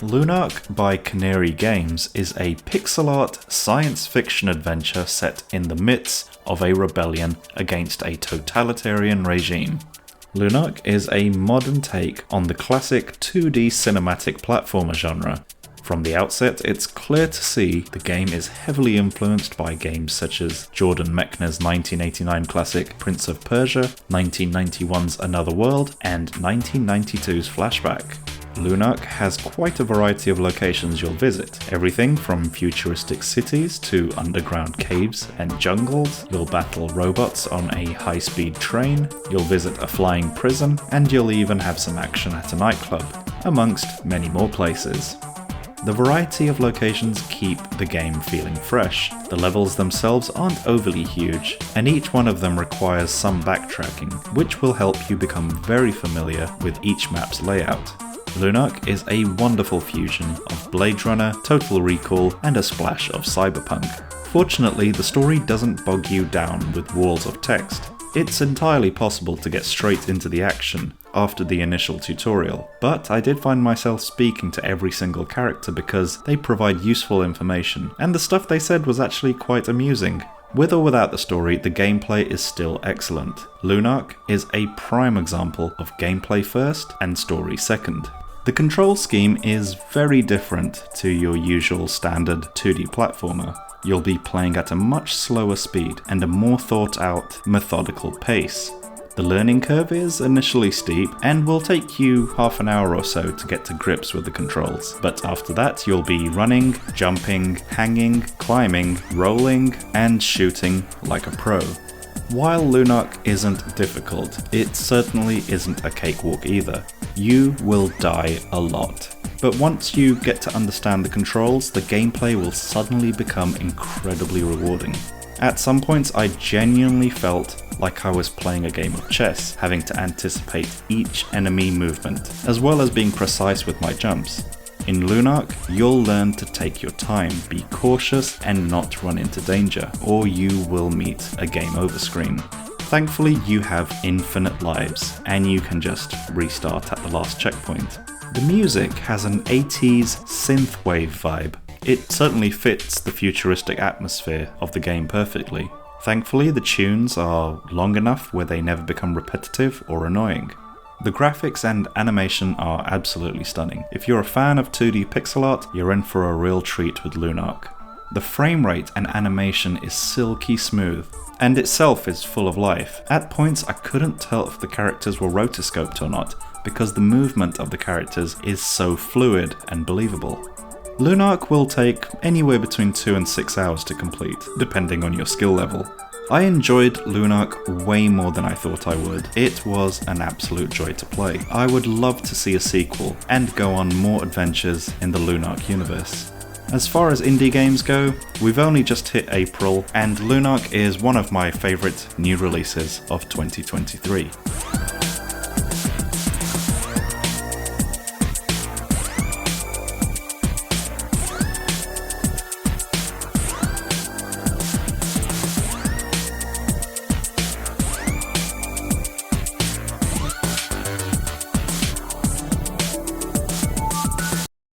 Lunark by Canari Games is a pixel art science fiction adventure set in the midst of a rebellion against a totalitarian regime. Lunark is a modern take on the classic 2D cinematic platformer genre. From the outset, it's clear to see the game is heavily influenced by games such as Jordan Mechner's 1989 classic Prince of Persia, 1991's Another World, and 1992's Flashback. Lunark has quite a variety of locations you'll visit, everything from futuristic cities to underground caves and jungles. You'll battle robots on a high-speed train, you'll visit a flying prison, and you'll even have some action at a nightclub, amongst many more places. The variety of locations keep the game feeling fresh. The levels themselves aren't overly huge, and each one of them requires some backtracking, which will help you become very familiar with each map's layout. Lunark is a wonderful fusion of Blade Runner, Total Recall, and a splash of cyberpunk. Fortunately, the story doesn't bog you down with walls of text. It's entirely possible to get straight into the action after the initial tutorial, but I did find myself speaking to every single character because they provide useful information, and the stuff they said was actually quite amusing. With or without the story, the gameplay is still excellent. Lunark is a prime example of gameplay first and story second. The control scheme is very different to your usual standard 2D platformer. You'll be playing at a much slower speed and a more thought out, methodical pace. The learning curve is initially steep and will take you half an hour or so to get to grips with the controls, but after that you'll be running, jumping, hanging, climbing, rolling, and shooting like a pro. While Lunark isn't difficult, it certainly isn't a cakewalk either. You will die a lot. But once you get to understand the controls, the gameplay will suddenly become incredibly rewarding. At some points I genuinely felt like I was playing a game of chess, having to anticipate each enemy movement, as well as being precise with my jumps. In Lunark, you'll learn to take your time, be cautious, and not run into danger, or you will meet a game over screen. Thankfully, you have infinite lives, and you can just restart at the last checkpoint. The music has an 80s synthwave vibe. It certainly fits the futuristic atmosphere of the game perfectly. Thankfully, the tunes are long enough where they never become repetitive or annoying. The graphics and animation are absolutely stunning. If you're a fan of 2D pixel art, you're in for a real treat with Lunark. The frame rate and animation is silky smooth, and itself is full of life. At points I couldn't tell if the characters were rotoscoped or not, because the movement of the characters is so fluid and believable. Lunark will take anywhere between 2 and 6 hours to complete, depending on your skill level. I enjoyed Lunark way more than I thought I would. It was an absolute joy to play. I would love to see a sequel and go on more adventures in the Lunark universe. As far as indie games go, we've only just hit April, and Lunark is one of my favourite new releases of 2023.